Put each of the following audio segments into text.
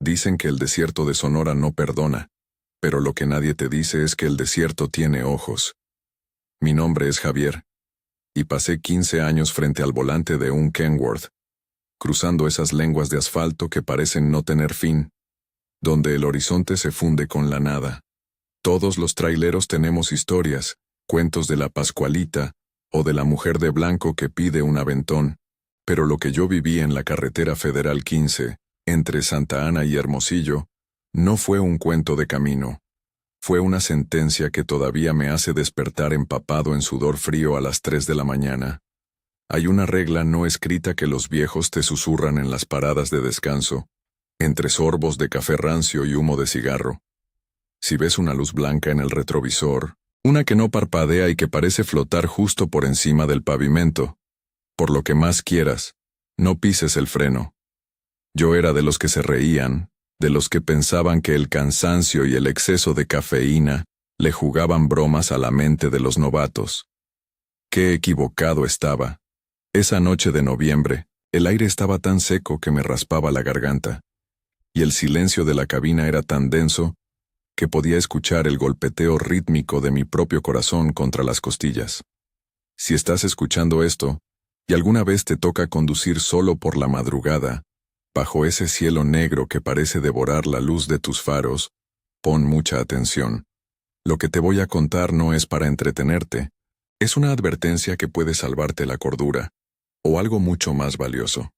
Dicen que el desierto de Sonora no perdona, pero lo que nadie te dice es que el desierto tiene ojos. Mi nombre es Javier, y pasé 15 años frente al volante de un Kenworth, cruzando esas lenguas de asfalto que parecen no tener fin, donde el horizonte se funde con la nada. Todos los traileros tenemos historias, cuentos de la Pascualita, o de la mujer de blanco que pide un aventón, pero lo que yo viví en la carretera Federal 15, entre Santa Ana y Hermosillo, no fue un cuento de camino. Fue una sentencia que todavía me hace despertar empapado en sudor frío a las 3 de la mañana. Hay una regla no escrita que los viejos te susurran en las paradas de descanso, entre sorbos de café rancio y humo de cigarro. Si ves una luz blanca en el retrovisor, una que no parpadea y que parece flotar justo por encima del pavimento, por lo que más quieras, no pises el freno. Yo era de los que se reían, de los que pensaban que el cansancio y el exceso de cafeína le jugaban bromas a la mente de los novatos. Qué equivocado estaba. Esa noche de noviembre, el aire estaba tan seco que me raspaba la garganta, y el silencio de la cabina era tan denso que podía escuchar el golpeteo rítmico de mi propio corazón contra las costillas. Si estás escuchando esto, y alguna vez te toca conducir solo por la madrugada, bajo ese cielo negro que parece devorar la luz de tus faros, pon mucha atención. Lo que te voy a contar no es para entretenerte, es una advertencia que puede salvarte la cordura, o algo mucho más valioso.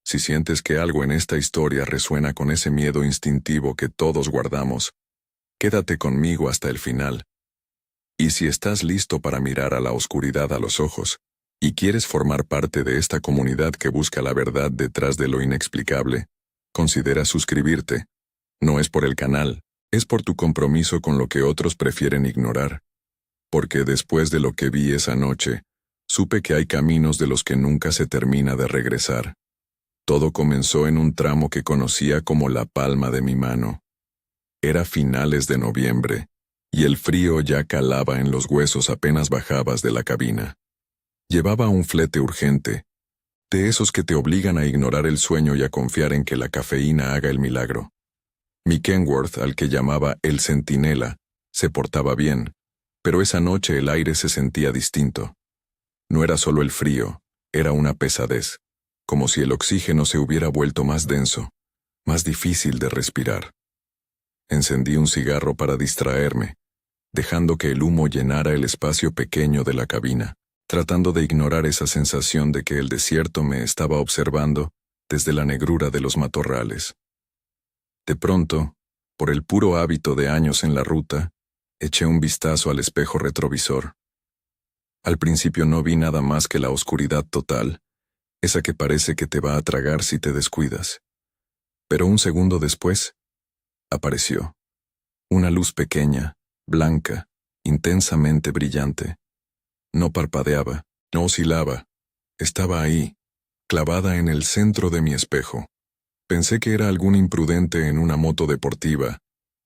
Si sientes que algo en esta historia resuena con ese miedo instintivo que todos guardamos, quédate conmigo hasta el final. Y si estás listo para mirar a la oscuridad a los ojos, y quieres formar parte de esta comunidad que busca la verdad detrás de lo inexplicable, considera suscribirte. No es por el canal, es por tu compromiso con lo que otros prefieren ignorar. Porque después de lo que vi esa noche, supe que hay caminos de los que nunca se termina de regresar. Todo comenzó en un tramo que conocía como la palma de mi mano. Era finales de noviembre, y el frío ya calaba en los huesos apenas bajabas de la cabina. Llevaba un flete urgente, de esos que te obligan a ignorar el sueño y a confiar en que la cafeína haga el milagro. Mi Kenworth, al que llamaba el Centinela, se portaba bien, pero esa noche el aire se sentía distinto. No era solo el frío, era una pesadez, como si el oxígeno se hubiera vuelto más denso, más difícil de respirar. Encendí un cigarro para distraerme, dejando que el humo llenara el espacio pequeño de la cabina, tratando de ignorar esa sensación de que el desierto me estaba observando desde la negrura de los matorrales. De pronto, por el puro hábito de años en la ruta, eché un vistazo al espejo retrovisor. Al principio no vi nada más que la oscuridad total, esa que parece que te va a tragar si te descuidas. Pero un segundo después, apareció. Una luz pequeña, blanca, intensamente brillante. No parpadeaba, no oscilaba. Estaba ahí, clavada en el centro de mi espejo. Pensé que era algún imprudente en una moto deportiva,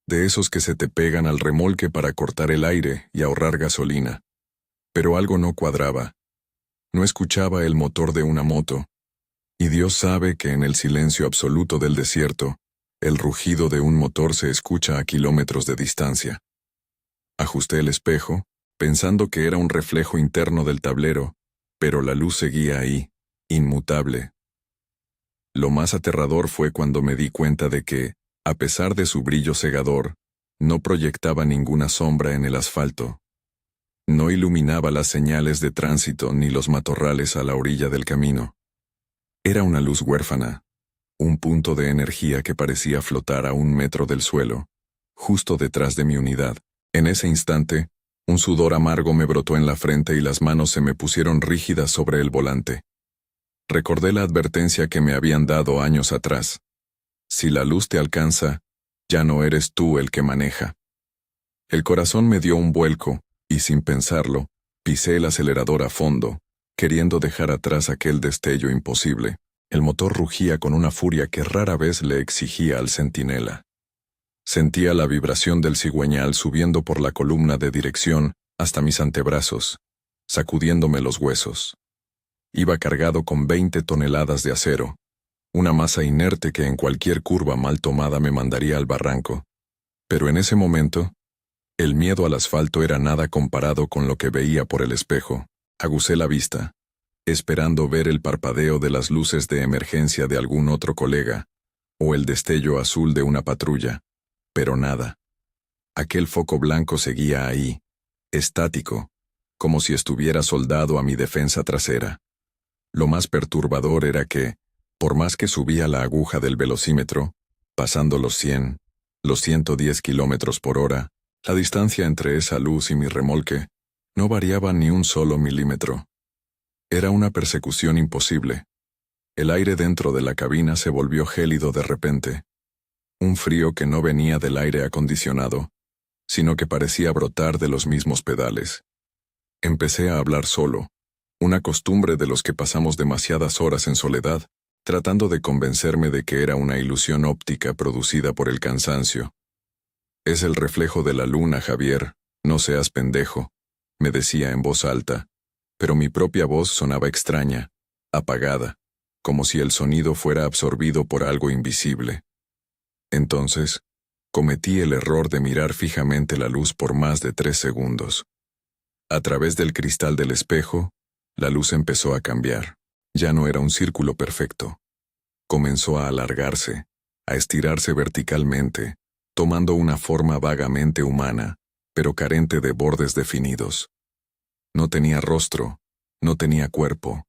de esos que se te pegan al remolque para cortar el aire y ahorrar gasolina. Pero algo no cuadraba. No escuchaba el motor de una moto, y Dios sabe que en el silencio absoluto del desierto, el rugido de un motor se escucha a kilómetros de distancia. Ajusté el espejo, pensando que era un reflejo interno del tablero, pero la luz seguía ahí, inmutable. Lo más aterrador fue cuando me di cuenta de que, a pesar de su brillo cegador, no proyectaba ninguna sombra en el asfalto. No iluminaba las señales de tránsito ni los matorrales a la orilla del camino. Era una luz huérfana, un punto de energía que parecía flotar a 1 metro del suelo, justo detrás de mi unidad. En ese instante, un sudor amargo me brotó en la frente y las manos se me pusieron rígidas sobre el volante. Recordé la advertencia que me habían dado años atrás. Si la luz te alcanza, ya no eres tú el que maneja. El corazón me dio un vuelco, y sin pensarlo, pisé el acelerador a fondo, queriendo dejar atrás aquel destello imposible. El motor rugía con una furia que rara vez le exigía al centinela. Sentía la vibración del cigüeñal subiendo por la columna de dirección hasta mis antebrazos, sacudiéndome los huesos. Iba cargado con 20 toneladas de acero, una masa inerte que en cualquier curva mal tomada me mandaría al barranco. Pero en ese momento, el miedo al asfalto era nada comparado con lo que veía por el espejo. Aguzé la vista, esperando ver el parpadeo de las luces de emergencia de algún otro colega, o el destello azul de una patrulla, pero nada. Aquel foco blanco seguía ahí, estático, como si estuviera soldado a mi defensa trasera. Lo más perturbador era que, por más que subía la aguja del velocímetro, pasando los 100, los 110 kilómetros por hora, la distancia entre esa luz y mi remolque no variaba ni un solo milímetro. Era una persecución imposible. El aire dentro de la cabina se volvió gélido de repente. Un frío que no venía del aire acondicionado, sino que parecía brotar de los mismos pedales. Empecé a hablar solo, una costumbre de los que pasamos demasiadas horas en soledad, tratando de convencerme de que era una ilusión óptica producida por el cansancio. Es el reflejo de la luna, Javier, no seas pendejo, me decía en voz alta, pero mi propia voz sonaba extraña, apagada, como si el sonido fuera absorbido por algo invisible. Entonces, cometí el error de mirar fijamente la luz por más de 3 segundos. A través del cristal del espejo, la luz empezó a cambiar. Ya no era un círculo perfecto. Comenzó a alargarse, a estirarse verticalmente, tomando una forma vagamente humana, pero carente de bordes definidos. No tenía rostro, no tenía cuerpo,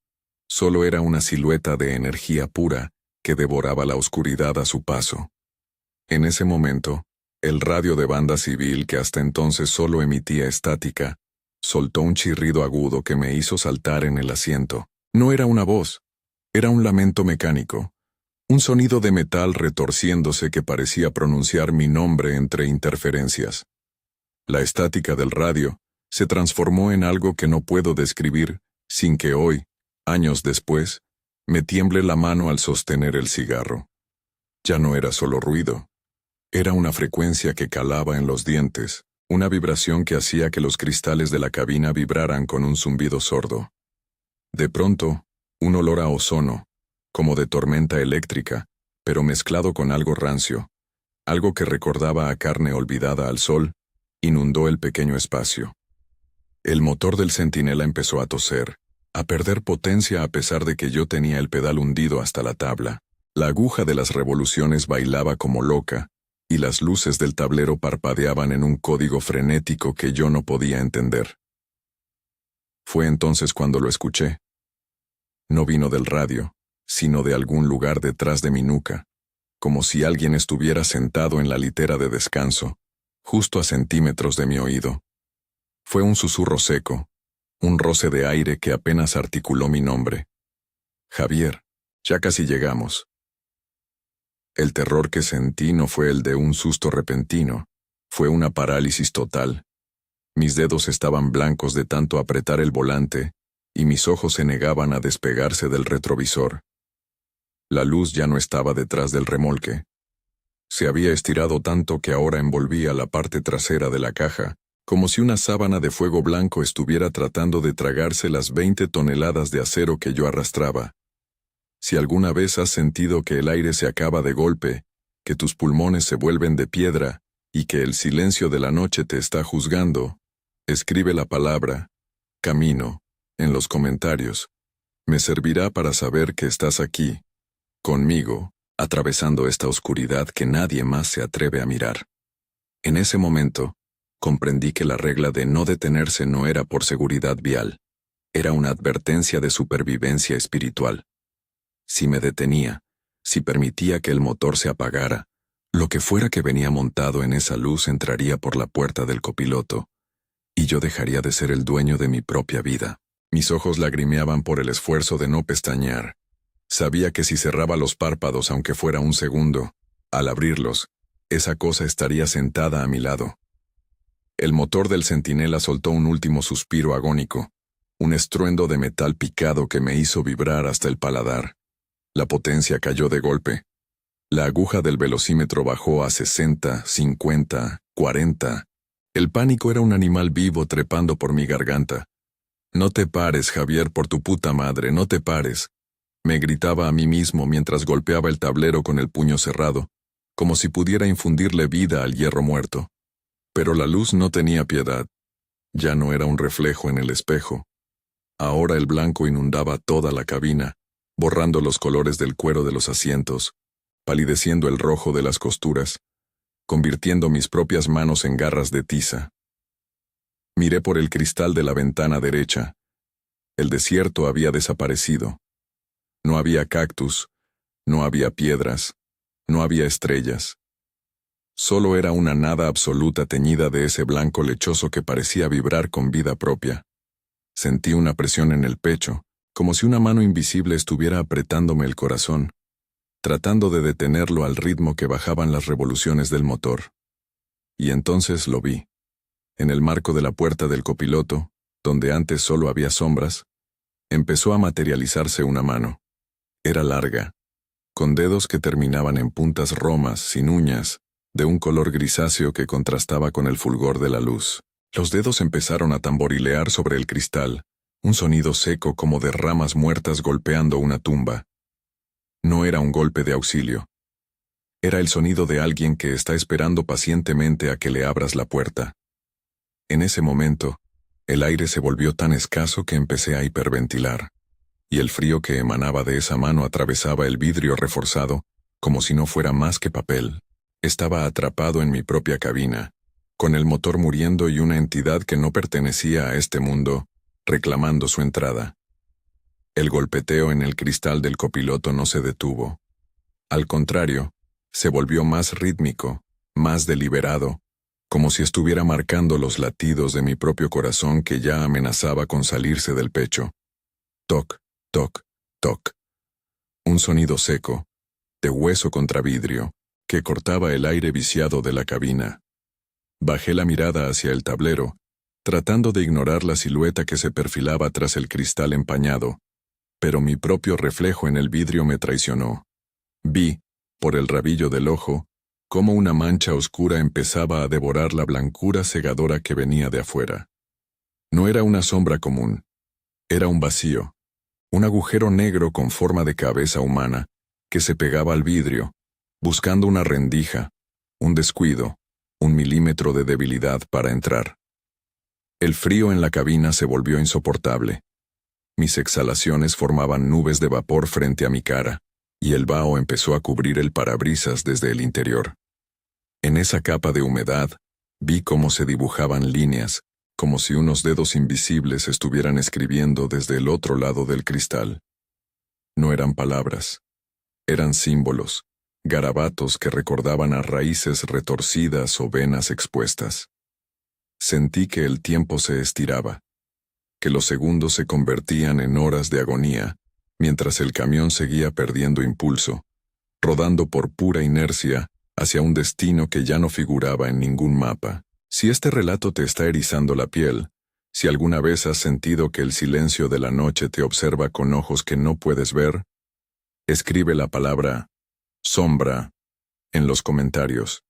solo era una silueta de energía pura que devoraba la oscuridad a su paso. En ese momento, el radio de banda civil, que hasta entonces solo emitía estática, soltó un chirrido agudo que me hizo saltar en el asiento. No era una voz, era un lamento mecánico, un sonido de metal retorciéndose que parecía pronunciar mi nombre entre interferencias. La estática del radio se transformó en algo que no puedo describir sin que hoy, años después, me tiemble la mano al sostener el cigarro. Ya no era solo ruido. Era una frecuencia que calaba en los dientes, una vibración que hacía que los cristales de la cabina vibraran con un zumbido sordo. De pronto, un olor a ozono, como de tormenta eléctrica, pero mezclado con algo rancio, algo que recordaba a carne olvidada al sol, inundó el pequeño espacio. El motor del centinela empezó a toser, a perder potencia a pesar de que yo tenía el pedal hundido hasta la tabla. La aguja de las revoluciones bailaba como loca, y las luces del tablero parpadeaban en un código frenético que yo no podía entender. Fue entonces cuando lo escuché. No vino del radio, sino de algún lugar detrás de mi nuca, como si alguien estuviera sentado en la litera de descanso, justo a centímetros de mi oído. Fue un susurro seco, un roce de aire que apenas articuló mi nombre. Javier, ya casi llegamos. El terror que sentí no fue el de un susto repentino, fue una parálisis total. Mis dedos estaban blancos de tanto apretar el volante, y mis ojos se negaban a despegarse del retrovisor. La luz ya no estaba detrás del remolque. Se había estirado tanto que ahora envolvía la parte trasera de la caja, como si una sábana de fuego blanco estuviera tratando de tragarse las 20 toneladas de acero que yo arrastraba. Si alguna vez has sentido que el aire se acaba de golpe, que tus pulmones se vuelven de piedra, y que el silencio de la noche te está juzgando, escribe la palabra camino en los comentarios. Me servirá para saber que estás aquí, conmigo, atravesando esta oscuridad que nadie más se atreve a mirar. En ese momento, comprendí que la regla de no detenerse no era por seguridad vial, era una advertencia de supervivencia espiritual. Si me detenía, si permitía que el motor se apagara, lo que fuera que venía montado en esa luz entraría por la puerta del copiloto, y yo dejaría de ser el dueño de mi propia vida. Mis ojos lagrimeaban por el esfuerzo de no pestañear. Sabía que si cerraba los párpados aunque fuera un segundo, al abrirlos, esa cosa estaría sentada a mi lado. El motor del centinela soltó un último suspiro agónico, un estruendo de metal picado que me hizo vibrar hasta el paladar. La potencia cayó de golpe. La aguja del velocímetro bajó a 60, 50, 40. El pánico era un animal vivo trepando por mi garganta. No te pares, Javier, por tu puta madre, no te pares. Me gritaba a mí mismo mientras golpeaba el tablero con el puño cerrado, como si pudiera infundirle vida al hierro muerto. Pero la luz no tenía piedad. Ya no era un reflejo en el espejo. Ahora el blanco inundaba toda la cabina, borrando los colores del cuero de los asientos, palideciendo el rojo de las costuras, convirtiendo mis propias manos en garras de tiza. Miré por el cristal de la ventana derecha. El desierto había desaparecido. No había cactus, no había piedras, no había estrellas. Solo era una nada absoluta teñida de ese blanco lechoso que parecía vibrar con vida propia. Sentí una presión en el pecho, como si una mano invisible estuviera apretándome el corazón, tratando de detenerlo al ritmo que bajaban las revoluciones del motor. Y entonces lo vi. En el marco de la puerta del copiloto, donde antes solo había sombras, empezó a materializarse una mano. Era larga, con dedos que terminaban en puntas romas, sin uñas, de un color grisáceo que contrastaba con el fulgor de la luz. Los dedos empezaron a tamborilear sobre el cristal, un sonido seco como de ramas muertas golpeando una tumba. No era un golpe de auxilio. Era el sonido de alguien que está esperando pacientemente a que le abras la puerta. En ese momento, el aire se volvió tan escaso que empecé a hiperventilar, y el frío que emanaba de esa mano atravesaba el vidrio reforzado, como si no fuera más que papel. Estaba atrapado en mi propia cabina, con el motor muriendo y una entidad que no pertenecía a este mundo, reclamando su entrada. El golpeteo en el cristal del copiloto no se detuvo. Al contrario, se volvió más rítmico, más deliberado, como si estuviera marcando los latidos de mi propio corazón que ya amenazaba con salirse del pecho. Toc, toc, toc. Un sonido seco, de hueso contra vidrio, que cortaba el aire viciado de la cabina. Bajé la mirada hacia el tablero, tratando de ignorar la silueta que se perfilaba tras el cristal empañado, pero mi propio reflejo en el vidrio me traicionó. Vi, por el rabillo del ojo, cómo una mancha oscura empezaba a devorar la blancura cegadora que venía de afuera. No era una sombra común, era un vacío, un agujero negro con forma de cabeza humana, que se pegaba al vidrio, buscando una rendija, un descuido, un milímetro de debilidad para entrar. El frío en la cabina se volvió insoportable. Mis exhalaciones formaban nubes de vapor frente a mi cara, y el vaho empezó a cubrir el parabrisas desde el interior. En esa capa de humedad, vi cómo se dibujaban líneas, como si unos dedos invisibles estuvieran escribiendo desde el otro lado del cristal. No eran palabras, eran símbolos, garabatos que recordaban a raíces retorcidas o venas expuestas. Sentí que el tiempo se estiraba, que los segundos se convertían en horas de agonía, mientras el camión seguía perdiendo impulso, rodando por pura inercia hacia un destino que ya no figuraba en ningún mapa. Si este relato te está erizando la piel, si alguna vez has sentido que el silencio de la noche te observa con ojos que no puedes ver, escribe la palabra sombra en los comentarios.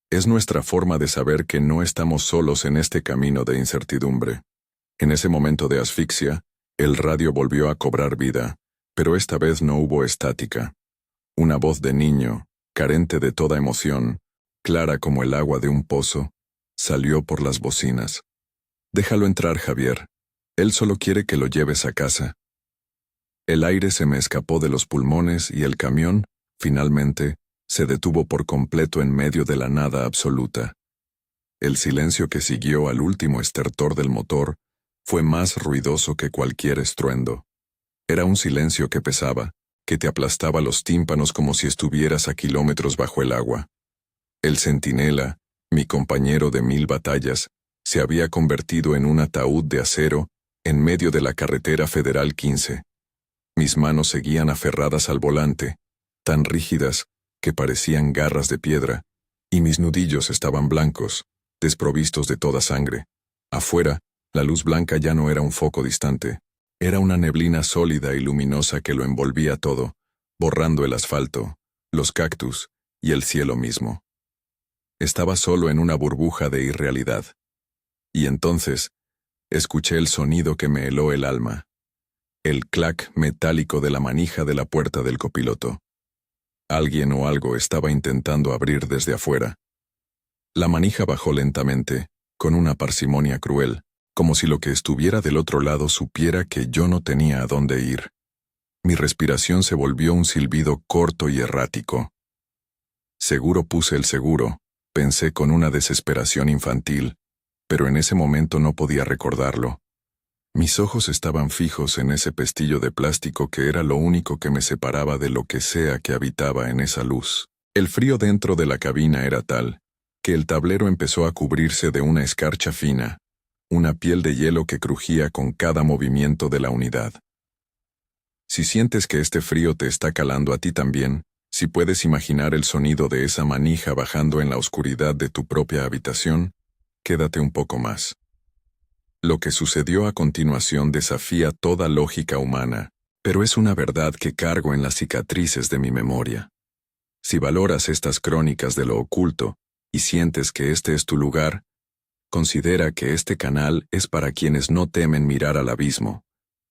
Es nuestra forma de saber que no estamos solos en este camino de incertidumbre. En ese momento de asfixia, el radio volvió a cobrar vida, pero esta vez no hubo estática. Una voz de niño, carente de toda emoción, clara como el agua de un pozo, salió por las bocinas. Déjalo entrar, Javier. Él solo quiere que lo lleves a casa. El aire se me escapó de los pulmones y el camión, finalmente, se detuvo por completo en medio de la nada absoluta. El silencio que siguió al último estertor del motor fue más ruidoso que cualquier estruendo. Era un silencio que pesaba, que te aplastaba los tímpanos como si estuvieras a kilómetros bajo el agua. El centinela, mi compañero de 1000 batallas, se había convertido en un ataúd de acero en medio de la carretera Federal 15. Mis manos seguían aferradas al volante, tan rígidas que parecían garras de piedra, y mis nudillos estaban blancos, desprovistos de toda sangre. Afuera, la luz blanca ya no era un foco distante, era una neblina sólida y luminosa que lo envolvía todo, borrando el asfalto, los cactus y el cielo mismo. Estaba solo en una burbuja de irrealidad. Y entonces, escuché el sonido que me heló el alma. El clac metálico de la manija de la puerta del copiloto. Alguien o algo estaba intentando abrir desde afuera. La manija bajó lentamente, con una parsimonia cruel, como si lo que estuviera del otro lado supiera que yo no tenía a dónde ir. Mi respiración se volvió un silbido corto y errático. Seguro puse el seguro, pensé con una desesperación infantil, pero en ese momento no podía recordarlo. Mis ojos estaban fijos en ese pestillo de plástico que era lo único que me separaba de lo que sea que habitaba en esa luz. El frío dentro de la cabina era tal, que el tablero empezó a cubrirse de una escarcha fina, una piel de hielo que crujía con cada movimiento de la unidad. Si sientes que este frío te está calando a ti también, si puedes imaginar el sonido de esa manija bajando en la oscuridad de tu propia habitación, quédate un poco más. Lo que sucedió a continuación desafía toda lógica humana, pero es una verdad que cargo en las cicatrices de mi memoria. Si valoras estas crónicas de lo oculto y sientes que este es tu lugar, considera que este canal es para quienes no temen mirar al abismo.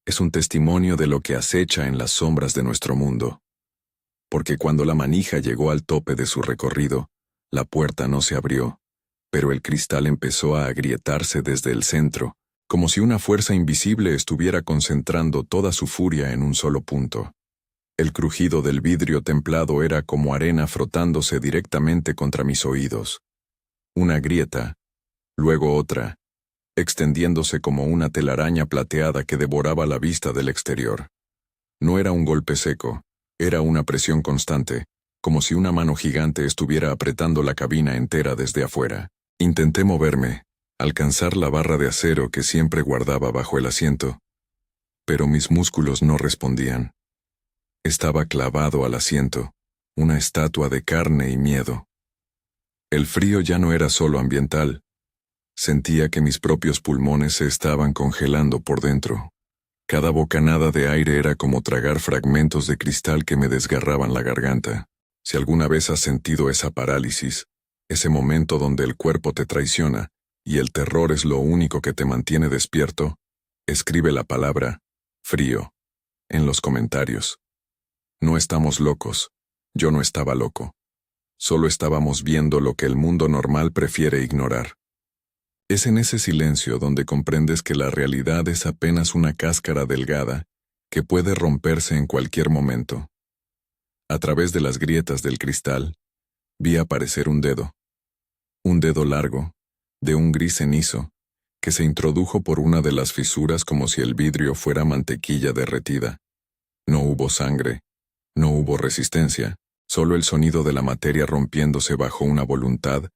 Es un testimonio de lo que acecha en las sombras de nuestro mundo. Porque cuando la manija llegó al tope de su recorrido, la puerta no se abrió, pero el cristal empezó a agrietarse desde el centro, como si una fuerza invisible estuviera concentrando toda su furia en un solo punto. El crujido del vidrio templado era como arena frotándose directamente contra mis oídos. Una grieta, luego otra, extendiéndose como una telaraña plateada que devoraba la vista del exterior. No era un golpe seco, era una presión constante, como si una mano gigante estuviera apretando la cabina entera desde afuera. Intenté moverme, alcanzar la barra de acero que siempre guardaba bajo el asiento, pero mis músculos no respondían. Estaba clavado al asiento, una estatua de carne y miedo. El frío ya no era solo ambiental. Sentía que mis propios pulmones se estaban congelando por dentro. Cada bocanada de aire era como tragar fragmentos de cristal que me desgarraban la garganta. Si alguna vez has sentido esa parálisis, ese momento donde el cuerpo te traiciona y el terror es lo único que te mantiene despierto, escribe la palabra frío en los comentarios. No estamos locos. Yo no estaba loco. Solo estábamos viendo lo que el mundo normal prefiere ignorar. Es en ese silencio donde comprendes que la realidad es apenas una cáscara delgada que puede romperse en cualquier momento. A través de las grietas del cristal, vi aparecer un dedo largo, de un gris cenizo, que se introdujo por una de las fisuras como si el vidrio fuera mantequilla derretida. No hubo sangre, no hubo resistencia, solo el sonido de la materia rompiéndose bajo una voluntad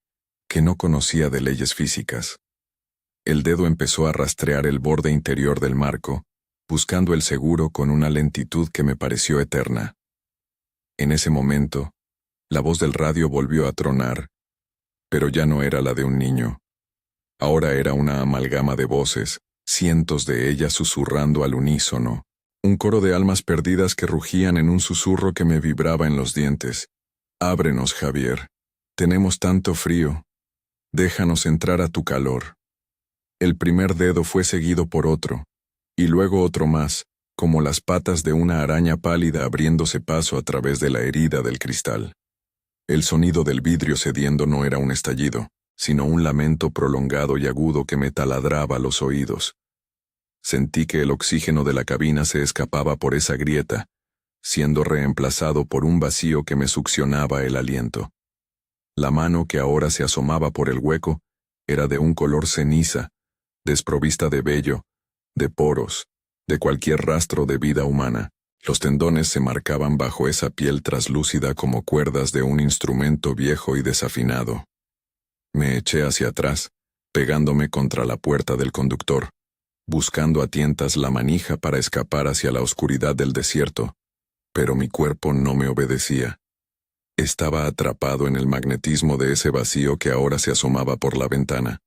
que no conocía de leyes físicas. El dedo empezó a rastrear el borde interior del marco, buscando el seguro con una lentitud que me pareció eterna. En ese momento, la voz del radio volvió a tronar, pero ya no era la de un niño. Ahora era una amalgama de voces, cientos de ellas susurrando al unísono, un coro de almas perdidas que rugían en un susurro que me vibraba en los dientes. Ábrenos, Javier. Tenemos tanto frío. Déjanos entrar a tu calor. El primer dedo fue seguido por otro, y luego otro más, como las patas de una araña pálida abriéndose paso a través de la herida del cristal. El sonido del vidrio cediendo no era un estallido, sino un lamento prolongado y agudo que me taladraba los oídos. Sentí que el oxígeno de la cabina se escapaba por esa grieta, siendo reemplazado por un vacío que me succionaba el aliento. La mano que ahora se asomaba por el hueco era de un color ceniza, desprovista de vello, de poros, de cualquier rastro de vida humana. Los tendones se marcaban bajo esa piel traslúcida como cuerdas de un instrumento viejo y desafinado. Me eché hacia atrás, pegándome contra la puerta del conductor, buscando a tientas la manija para escapar hacia la oscuridad del desierto, pero mi cuerpo no me obedecía. Estaba atrapado en el magnetismo de ese vacío que ahora se asomaba por la ventana.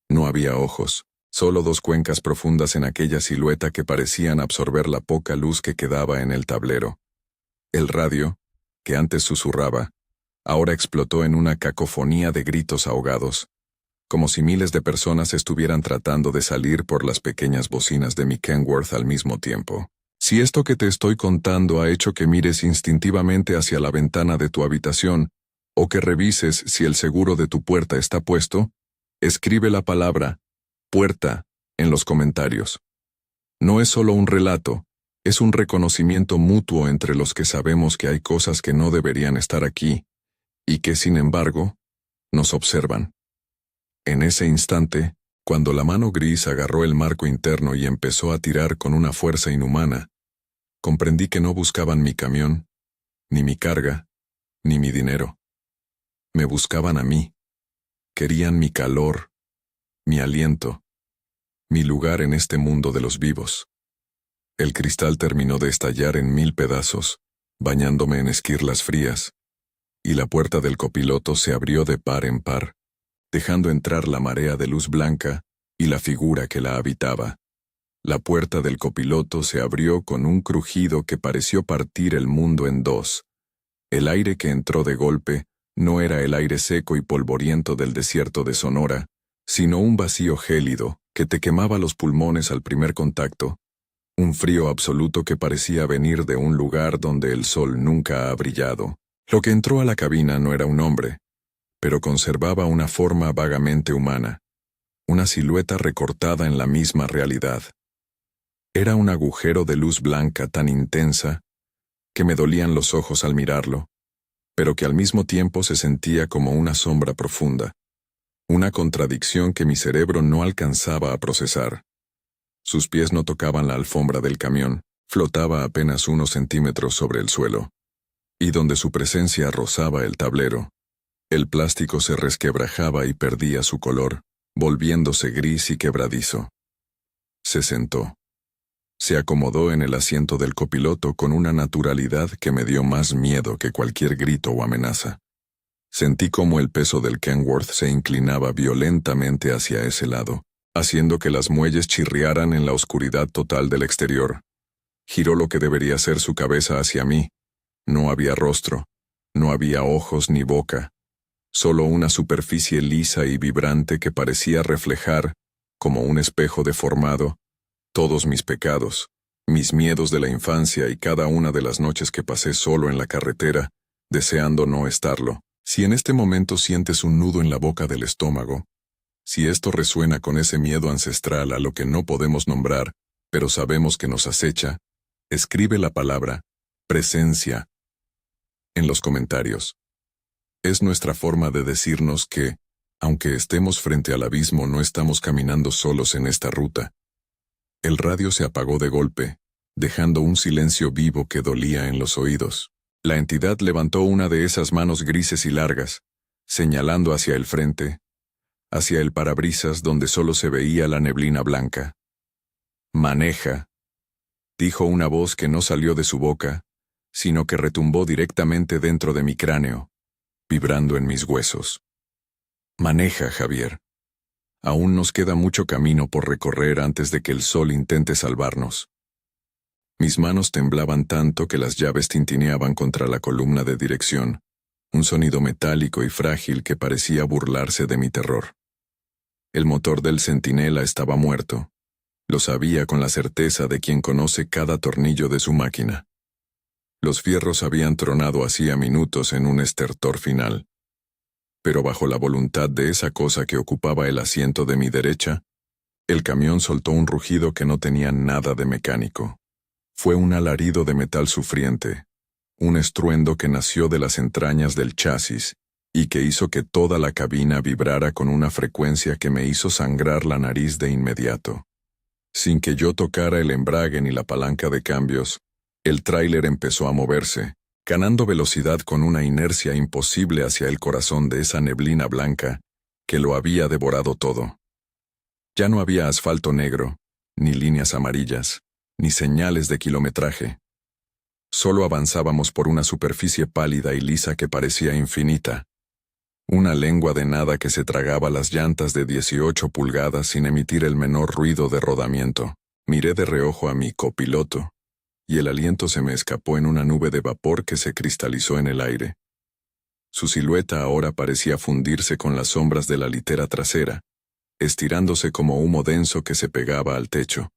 No había ojos, solo dos cuencas profundas en aquella silueta que parecían absorber la poca luz que quedaba en el tablero. El radio, que antes susurraba, ahora explotó en una cacofonía de gritos ahogados, como si miles de personas estuvieran tratando de salir por las pequeñas bocinas de mi Kenworth al mismo tiempo. Si esto que te estoy contando ha hecho que mires instintivamente hacia la ventana de tu habitación, o que revises si el seguro de tu puerta está puesto, escribe la palabra puerta en los comentarios. No es solo un relato, es un reconocimiento mutuo entre los que sabemos que hay cosas que no deberían estar aquí, y que, sin embargo, nos observan. En ese instante, cuando la mano gris agarró el marco interno y empezó a tirar con una fuerza inhumana, comprendí que no buscaban mi camión, ni mi carga, ni mi dinero. Me buscaban a mí. Querían mi calor, mi aliento, mi lugar en este mundo de los vivos. El cristal terminó de estallar en 1000 pedazos, bañándome en esquirlas frías, y la puerta del copiloto se abrió de par en par, dejando entrar la marea de luz blanca y la figura que la habitaba. La puerta del copiloto se abrió con un crujido que pareció partir el mundo en dos. El aire que entró de golpe no era el aire seco y polvoriento del desierto de Sonora, sino un vacío gélido que te quemaba los pulmones al primer contacto, un frío absoluto que parecía venir de un lugar donde el sol nunca ha brillado. Lo que entró a la cabina no era un hombre, pero conservaba una forma vagamente humana, una silueta recortada en la misma realidad. Era un agujero de luz blanca tan intensa que me dolían los ojos al mirarlo, pero que al mismo tiempo se sentía como una sombra profunda, una contradicción que mi cerebro no alcanzaba a procesar. Sus pies no tocaban la alfombra del camión, flotaba apenas unos centímetros sobre el suelo, y donde su presencia rozaba el tablero, el plástico se resquebrajaba y perdía su color, volviéndose gris y quebradizo. Se sentó. Se acomodó en el asiento del copiloto con una naturalidad que me dio más miedo que cualquier grito o amenaza. Sentí como el peso del Kenworth se inclinaba violentamente hacia ese lado, haciendo que las muelles chirriaran en la oscuridad total del exterior. Giró lo que debería ser su cabeza hacia mí. No había rostro, no había ojos ni boca, solo una superficie lisa y vibrante que parecía reflejar, como un espejo deformado, todos mis pecados, mis miedos de la infancia y cada una de las noches que pasé solo en la carretera, deseando no estarlo. Si en este momento sientes un nudo en la boca del estómago, si esto resuena con ese miedo ancestral a lo que no podemos nombrar, pero sabemos que nos acecha, escribe la palabra presencia en los comentarios. Es nuestra forma de decirnos que, aunque estemos frente al abismo, no estamos caminando solos en esta ruta. El radio se apagó de golpe, dejando un silencio vivo que dolía en los oídos. La entidad levantó una de esas manos grises y largas, señalando hacia el frente, hacia el parabrisas donde solo se veía la neblina blanca. «Maneja», dijo una voz que no salió de su boca, sino que retumbó directamente dentro de mi cráneo, vibrando en mis huesos. «Maneja, Javier. Aún nos queda mucho camino por recorrer antes de que el sol intente salvarnos». Mis manos temblaban tanto que las llaves tintineaban contra la columna de dirección, un sonido metálico y frágil que parecía burlarse de mi terror. El motor del centinela estaba muerto. Lo sabía con la certeza de quien conoce cada tornillo de su máquina. Los fierros habían tronado hacía minutos en un estertor final. Pero bajo la voluntad de esa cosa que ocupaba el asiento de mi derecha, el camión soltó un rugido que no tenía nada de mecánico. Fue un alarido de metal sufriente, un estruendo que nació de las entrañas del chasis y que hizo que toda la cabina vibrara con una frecuencia que me hizo sangrar la nariz de inmediato. Sin que yo tocara el embrague ni la palanca de cambios, el tráiler empezó a moverse, ganando velocidad con una inercia imposible hacia el corazón de esa neblina blanca que lo había devorado todo. Ya no había asfalto negro, ni líneas amarillas, ni señales de kilometraje. Solo avanzábamos por una superficie pálida y lisa que parecía infinita. Una lengua de nada que se tragaba las llantas de 18 pulgadas sin emitir el menor ruido de rodamiento. Miré de reojo a mi copiloto, y el aliento se me escapó en una nube de vapor que se cristalizó en el aire. Su silueta ahora parecía fundirse con las sombras de la litera trasera, estirándose como humo denso que se pegaba al techo.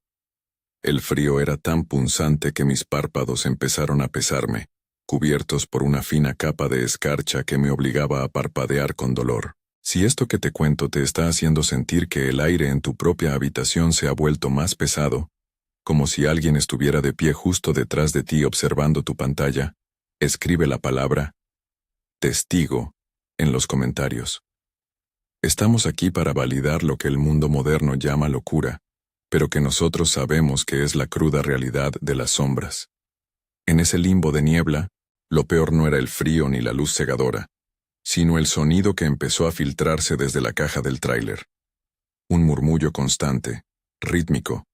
El frío era tan punzante que mis párpados empezaron a pesarme, cubiertos por una fina capa de escarcha que me obligaba a parpadear con dolor. Si esto que te cuento te está haciendo sentir que el aire en tu propia habitación se ha vuelto más pesado, como si alguien estuviera de pie justo detrás de ti observando tu pantalla, escribe la palabra testigo en los comentarios. Estamos aquí para validar lo que el mundo moderno llama locura, pero que nosotros sabemos que es la cruda realidad de las sombras. En ese limbo de niebla, lo peor no era el frío ni la luz cegadora, sino el sonido que empezó a filtrarse desde la caja del tráiler. Un murmullo constante, rítmico,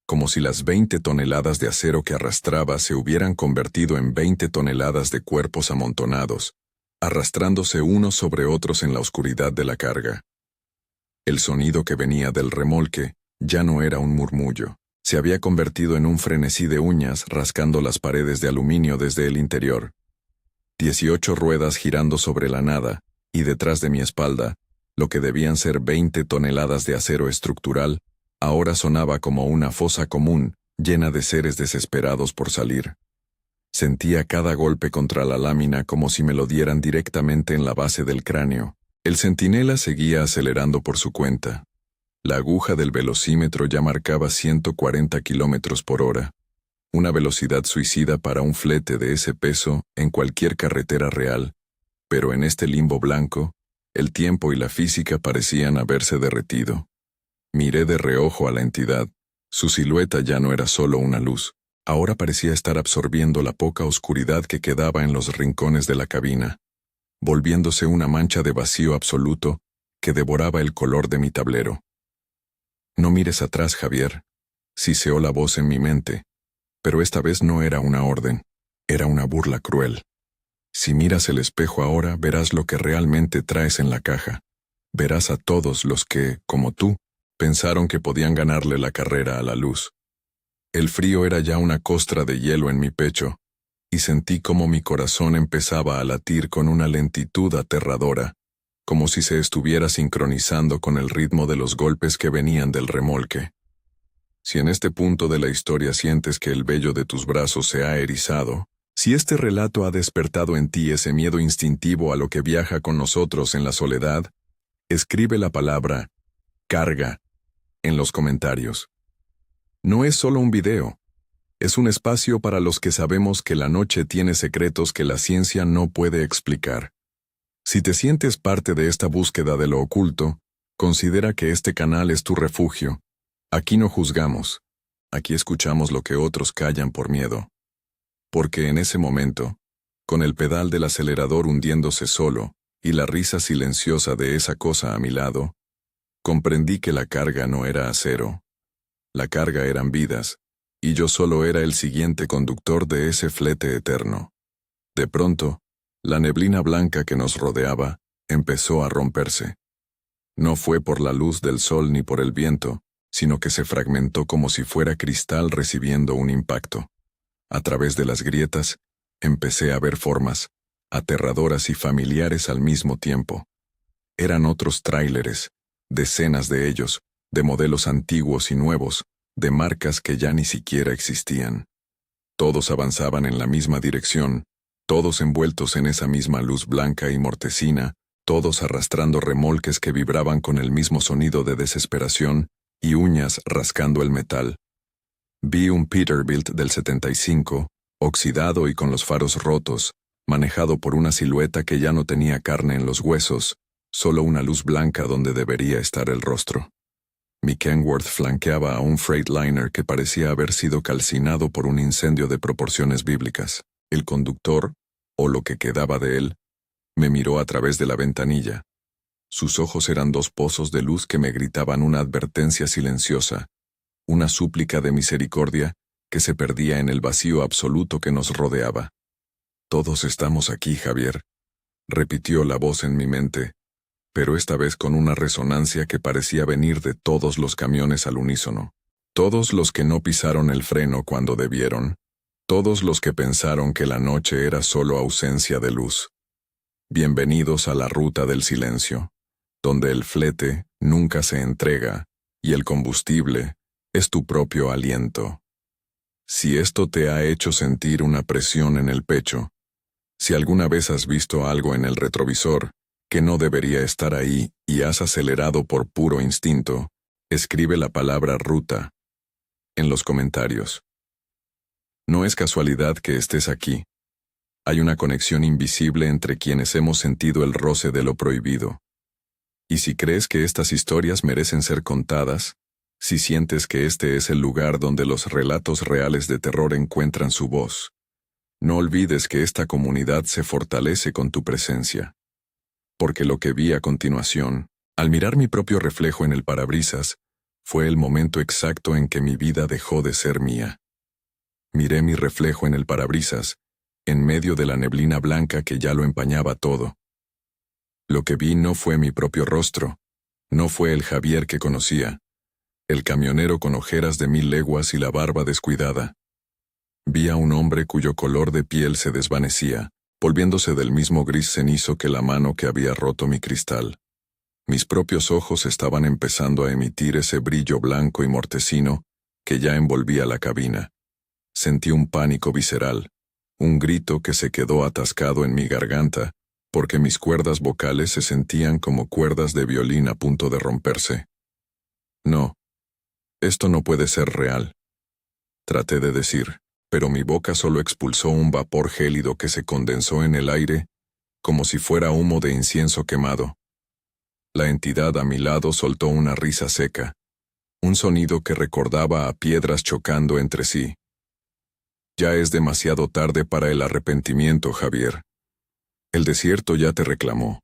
como si las 20 toneladas de acero que arrastraba se hubieran convertido en 20 toneladas de cuerpos amontonados, arrastrándose unos sobre otros en la oscuridad de la carga. El sonido que venía del remolque ya no era un murmullo, se había convertido en un frenesí de uñas rascando las paredes de aluminio desde el interior. 18 ruedas girando sobre la nada, y detrás de mi espalda, lo que debían ser 20 toneladas de acero estructural, ahora sonaba como una fosa común, llena de seres desesperados por salir. Sentía cada golpe contra la lámina como si me lo dieran directamente en la base del cráneo. El centinela seguía acelerando por su cuenta. La aguja del velocímetro ya marcaba 140 kilómetros por hora. Una velocidad suicida para un flete de ese peso en cualquier carretera real, pero en este limbo blanco, el tiempo y la física parecían haberse derretido. Miré de reojo a la entidad. Su silueta ya no era solo una luz, ahora parecía estar absorbiendo la poca oscuridad que quedaba en los rincones de la cabina, volviéndose una mancha de vacío absoluto que devoraba el color de mi tablero. No mires atrás, Javier, siseó la voz en mi mente. Pero esta vez no era una orden, era una burla cruel. Si miras el espejo ahora, verás lo que realmente traes en la caja. Verás a todos los que, como tú, pensaron que podían ganarle la carrera a la luz. El frío era ya una costra de hielo en mi pecho, y sentí como mi corazón empezaba a latir con una lentitud aterradora, como si se estuviera sincronizando con el ritmo de los golpes que venían del remolque. Si en este punto de la historia sientes que el vello de tus brazos se ha erizado, si este relato ha despertado en ti ese miedo instintivo a lo que viaja con nosotros en la soledad, escribe la palabra carga en los comentarios. No es solo un video, es un espacio para los que sabemos que la noche tiene secretos que la ciencia no puede explicar. Si te sientes parte de esta búsqueda de lo oculto, considera que este canal es tu refugio. Aquí no juzgamos, aquí escuchamos lo que otros callan por miedo. Porque en ese momento, con el pedal del acelerador hundiéndose solo y la risa silenciosa de esa cosa a mi lado, comprendí que la carga no era acero. La carga eran vidas, y yo solo era el siguiente conductor de ese flete eterno. De pronto, la neblina blanca que nos rodeaba empezó a romperse. No fue por la luz del sol ni por el viento, sino que se fragmentó como si fuera cristal recibiendo un impacto. A través de las grietas, empecé a ver formas, aterradoras y familiares al mismo tiempo. Eran otros tráileres, decenas de ellos, de modelos antiguos y nuevos, de marcas que ya ni siquiera existían. Todos avanzaban en la misma dirección, todos envueltos en esa misma luz blanca y mortecina, todos arrastrando remolques que vibraban con el mismo sonido de desesperación, y uñas rascando el metal. Vi un Peterbilt del 75, oxidado y con los faros rotos, manejado por una silueta que ya no tenía carne en los huesos, solo una luz blanca donde debería estar el rostro. Mi Kenworth flanqueaba a un Freightliner que parecía haber sido calcinado por un incendio de proporciones bíblicas. El conductor, o lo que quedaba de él, me miró a través de la ventanilla. Sus ojos eran dos pozos de luz que me gritaban una advertencia silenciosa, una súplica de misericordia que se perdía en el vacío absoluto que nos rodeaba. «Todos estamos aquí, Javier», repitió la voz en mi mente, pero esta vez con una resonancia que parecía venir de todos los camiones al unísono. Todos los que no pisaron el freno cuando debieron, todos los que pensaron que la noche era solo ausencia de luz. Bienvenidos a la ruta del silencio, donde el flete nunca se entrega y el combustible es tu propio aliento. Si esto te ha hecho sentir una presión en el pecho, si alguna vez has visto algo en el retrovisor que no debería estar ahí y has acelerado por puro instinto, escribe la palabra ruta en los comentarios. No es casualidad que estés aquí. Hay una conexión invisible entre quienes hemos sentido el roce de lo prohibido. Y si crees que estas historias merecen ser contadas, si sientes que este es el lugar donde los relatos reales de terror encuentran su voz, no olvides que esta comunidad se fortalece con tu presencia. Porque lo que vi a continuación, al mirar mi propio reflejo en el parabrisas, fue el momento exacto en que mi vida dejó de ser mía. Miré mi reflejo en el parabrisas, en medio de la neblina blanca que ya lo empañaba todo. Lo que vi no fue mi propio rostro, no fue el Javier que conocía, el camionero con ojeras de 1000 leguas y la barba descuidada. Vi a un hombre cuyo color de piel se desvanecía, volviéndose del mismo gris cenizo que la mano que había roto mi cristal. Mis propios ojos estaban empezando a emitir ese brillo blanco y mortecino que ya envolvía la cabina. Sentí un pánico visceral, un grito que se quedó atascado en mi garganta, porque mis cuerdas vocales se sentían como cuerdas de violín a punto de romperse. No, esto no puede ser real. Traté de decir, pero mi boca solo expulsó un vapor gélido que se condensó en el aire, como si fuera humo de incienso quemado. La entidad a mi lado soltó una risa seca, un sonido que recordaba a piedras chocando entre sí. Ya es demasiado tarde para el arrepentimiento, Javier. El desierto ya te reclamó.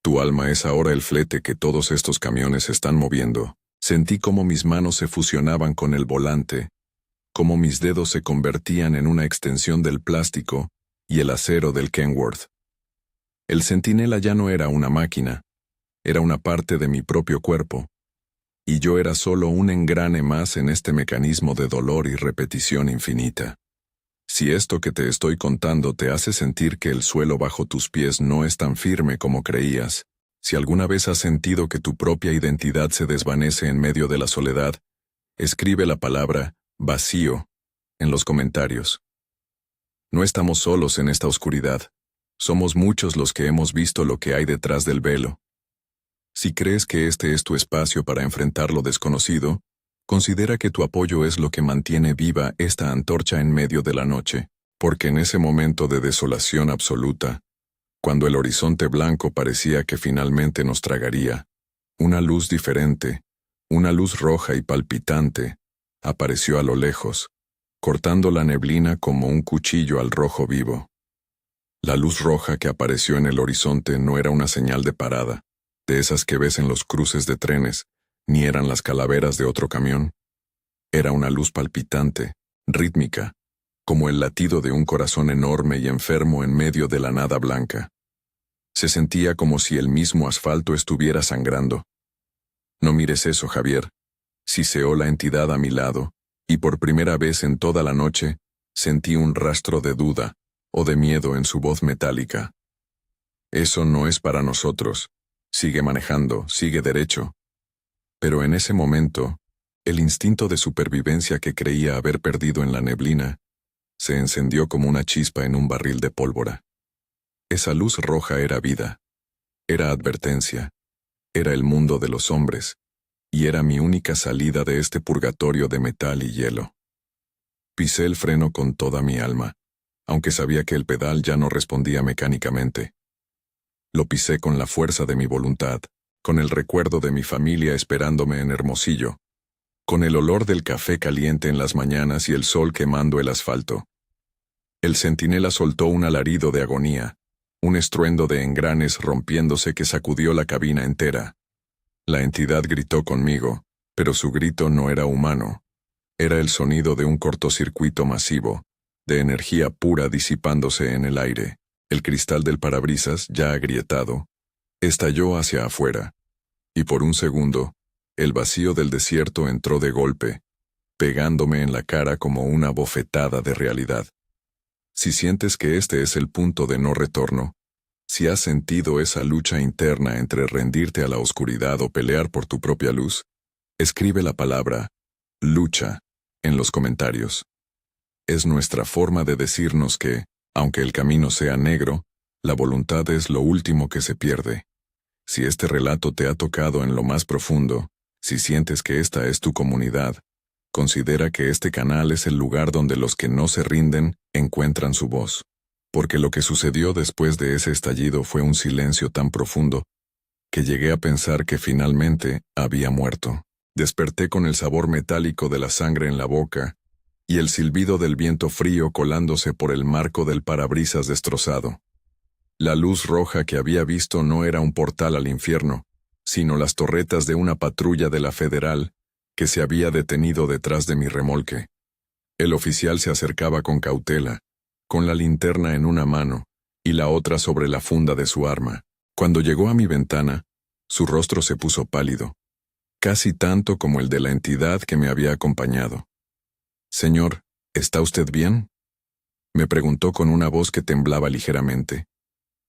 Tu alma es ahora el flete que todos estos camiones están moviendo. Sentí cómo mis manos se fusionaban con el volante, cómo mis dedos se convertían en una extensión del plástico y el acero del Kenworth. El centinela ya no era una máquina, era una parte de mi propio cuerpo, y yo era solo un engrane más en este mecanismo de dolor y repetición infinita. Si esto que te estoy contando te hace sentir que el suelo bajo tus pies no es tan firme como creías, si alguna vez has sentido que tu propia identidad se desvanece en medio de la soledad, escribe la palabra vacío en los comentarios. No estamos solos en esta oscuridad. Somos muchos los que hemos visto lo que hay detrás del velo. Si crees que este es tu espacio para enfrentar lo desconocido, considera que tu apoyo es lo que mantiene viva esta antorcha en medio de la noche, porque en ese momento de desolación absoluta, cuando el horizonte blanco parecía que finalmente nos tragaría, una luz diferente, una luz roja y palpitante, apareció a lo lejos, cortando la neblina como un cuchillo al rojo vivo. La luz roja que apareció en el horizonte no era una señal de parada, de esas que ves en los cruces de trenes, ni eran las calaveras de otro camión. Era una luz palpitante, rítmica, como el latido de un corazón enorme y enfermo en medio de la nada blanca. Se sentía como si el mismo asfalto estuviera sangrando. No mires eso, Javier, siseó la entidad a mi lado, y por primera vez en toda la noche, sentí un rastro de duda o de miedo en su voz metálica. Eso no es para nosotros. Sigue manejando, sigue derecho. Pero en ese momento, el instinto de supervivencia que creía haber perdido en la neblina, se encendió como una chispa en un barril de pólvora. Esa luz roja era vida, era advertencia, era el mundo de los hombres, y era mi única salida de este purgatorio de metal y hielo. Pisé el freno con toda mi alma, aunque sabía que el pedal ya no respondía mecánicamente. Lo pisé con la fuerza de mi voluntad, con el recuerdo de mi familia esperándome en Hermosillo, con el olor del café caliente en las mañanas y el sol quemando el asfalto. El centinela soltó un alarido de agonía, un estruendo de engranes rompiéndose que sacudió la cabina entera. La entidad gritó conmigo, pero su grito no era humano. Era el sonido de un cortocircuito masivo, de energía pura disipándose en el aire. El cristal del parabrisas, ya agrietado, estalló hacia afuera, y por un segundo, el vacío del desierto entró de golpe, pegándome en la cara como una bofetada de realidad. Si sientes que este es el punto de no retorno, Si has sentido esa lucha interna entre rendirte a la oscuridad o pelear por tu propia luz, escribe la palabra lucha en los comentarios. Es nuestra forma de decirnos que, aunque el camino sea negro, la voluntad es lo último que se pierde. Si este relato te ha tocado en lo más profundo, si sientes que esta es tu comunidad, considera que este canal es el lugar donde los que no se rinden encuentran su voz. Porque lo que sucedió después de ese estallido fue un silencio tan profundo que llegué a pensar que finalmente había muerto. Desperté con el sabor metálico de la sangre en la boca y el silbido del viento frío colándose por el marco del parabrisas destrozado. La luz roja que había visto no era un portal al infierno, sino las torretas de una patrulla de la Federal que se había detenido detrás de mi remolque. El oficial se acercaba con cautela, con la linterna en una mano y la otra sobre la funda de su arma. Cuando llegó a mi ventana, su rostro se puso pálido, casi tanto como el de la entidad que me había acompañado. «Señor, ¿está usted bien?», me preguntó con una voz que temblaba ligeramente.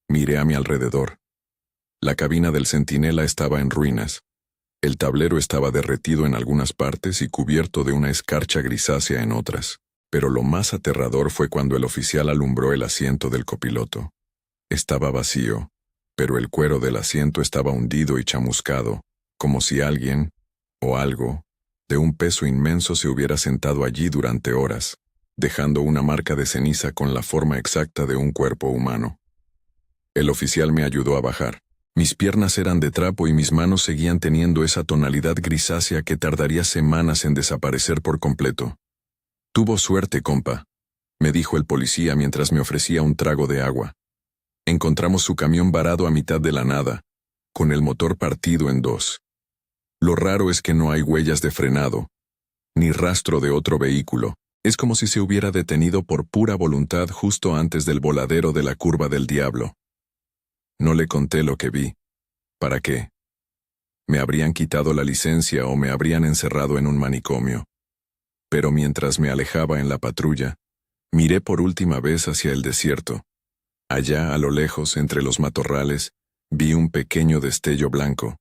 Miré a mi alrededor. La cabina del centinela estaba en ruinas. El tablero estaba derretido en algunas partes y cubierto de una escarcha grisácea en otras. Pero lo más aterrador fue cuando el oficial alumbró el asiento del copiloto. Estaba vacío, pero el cuero del asiento estaba hundido y chamuscado, como si alguien, o algo, de un peso inmenso se hubiera sentado allí durante horas, dejando una marca de ceniza con la forma exacta de un cuerpo humano. El oficial me ayudó a bajar. Mis piernas eran de trapo y mis manos seguían teniendo esa tonalidad grisácea que tardaría semanas en desaparecer por completo. «Tuvo suerte, compa», me dijo el policía mientras me ofrecía un trago de agua. Encontramos su camión varado a mitad de la nada, con el motor partido en dos. Lo raro es que no hay huellas de frenado, ni rastro de otro vehículo. Es como si se hubiera detenido por pura voluntad justo antes del voladero de la curva del diablo. No le conté lo que vi. ¿Para qué? Me habrían quitado la licencia o me habrían encerrado en un manicomio. Pero mientras me alejaba en la patrulla, miré por última vez hacia el desierto. Allá, a lo lejos, entre los matorrales, vi un pequeño destello blanco,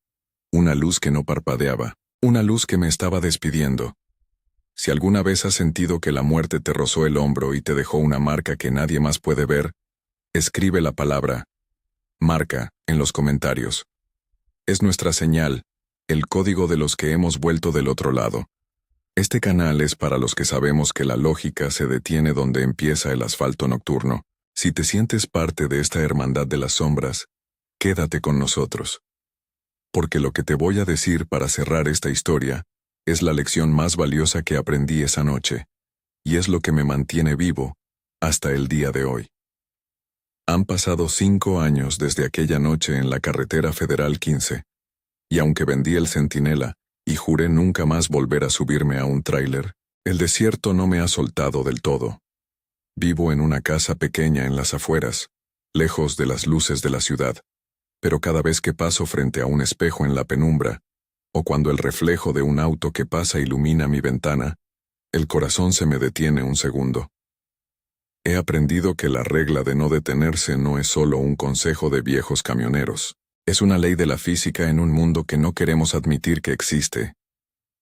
una luz que no parpadeaba, una luz que me estaba despidiendo. Si alguna vez has sentido que la muerte te rozó el hombro y te dejó una marca que nadie más puede ver, escribe la palabra marca en los comentarios. Es nuestra señal, el código de los que hemos vuelto del otro lado. Este canal es para los que sabemos que la lógica se detiene donde empieza el asfalto nocturno. Si te sientes parte de esta hermandad de las sombras, quédate con nosotros. Porque lo que te voy a decir para cerrar esta historia es la lección más valiosa que aprendí esa noche, y es lo que me mantiene vivo hasta el día de hoy. Han pasado 5 años desde aquella noche en la carretera Federal 15, y aunque vendí el centinela, y juré nunca más volver a subirme a un tráiler, el desierto no me ha soltado del todo. Vivo en una casa pequeña en las afueras, lejos de las luces de la ciudad, pero cada vez que paso frente a un espejo en la penumbra, o cuando el reflejo de un auto que pasa ilumina mi ventana, el corazón se me detiene un segundo. He aprendido que la regla de no detenerse no es solo un consejo de viejos camioneros. Es una ley de la física en un mundo que no queremos admitir que existe.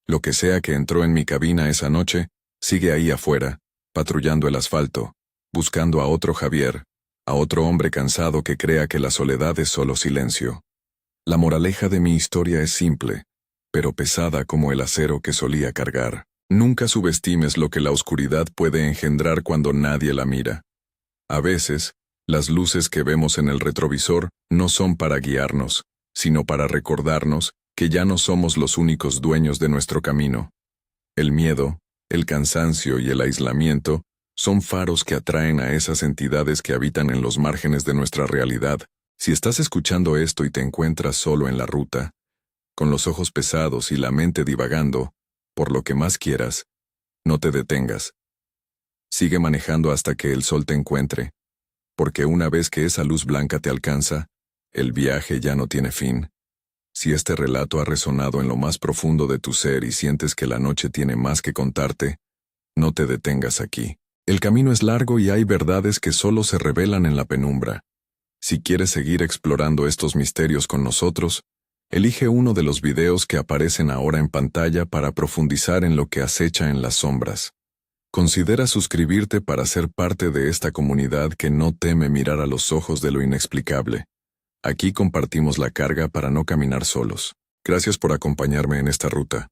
Lo que sea que entró en mi cabina esa noche, sigue ahí afuera, patrullando el asfalto, buscando a otro Javier, a otro hombre cansado que crea que la soledad es solo silencio. La moraleja de mi historia es simple, pero pesada como el acero que solía cargar. Nunca subestimes lo que la oscuridad puede engendrar cuando nadie la mira. A veces, las luces que vemos en el retrovisor no son para guiarnos, sino para recordarnos que ya no somos los únicos dueños de nuestro camino. El miedo, el cansancio y el aislamiento son faros que atraen a esas entidades que habitan en los márgenes de nuestra realidad. Si estás escuchando esto y te encuentras solo en la ruta, con los ojos pesados y la mente divagando, por lo que más quieras, no te detengas. Sigue manejando hasta que el sol te encuentre, porque una vez que esa luz blanca te alcanza, el viaje ya no tiene fin. Si este relato ha resonado en lo más profundo de tu ser y sientes que la noche tiene más que contarte, no te detengas aquí. El camino es largo y hay verdades que solo se revelan en la penumbra. Si quieres seguir explorando estos misterios con nosotros, elige uno de los videos que aparecen ahora en pantalla para profundizar en lo que acecha en las sombras. Considera suscribirte para ser parte de esta comunidad que no teme mirar a los ojos de lo inexplicable. Aquí compartimos la carga para no caminar solos. Gracias por acompañarme en esta ruta.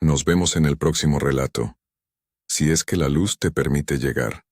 Nos vemos en el próximo relato, si es que la luz te permite llegar.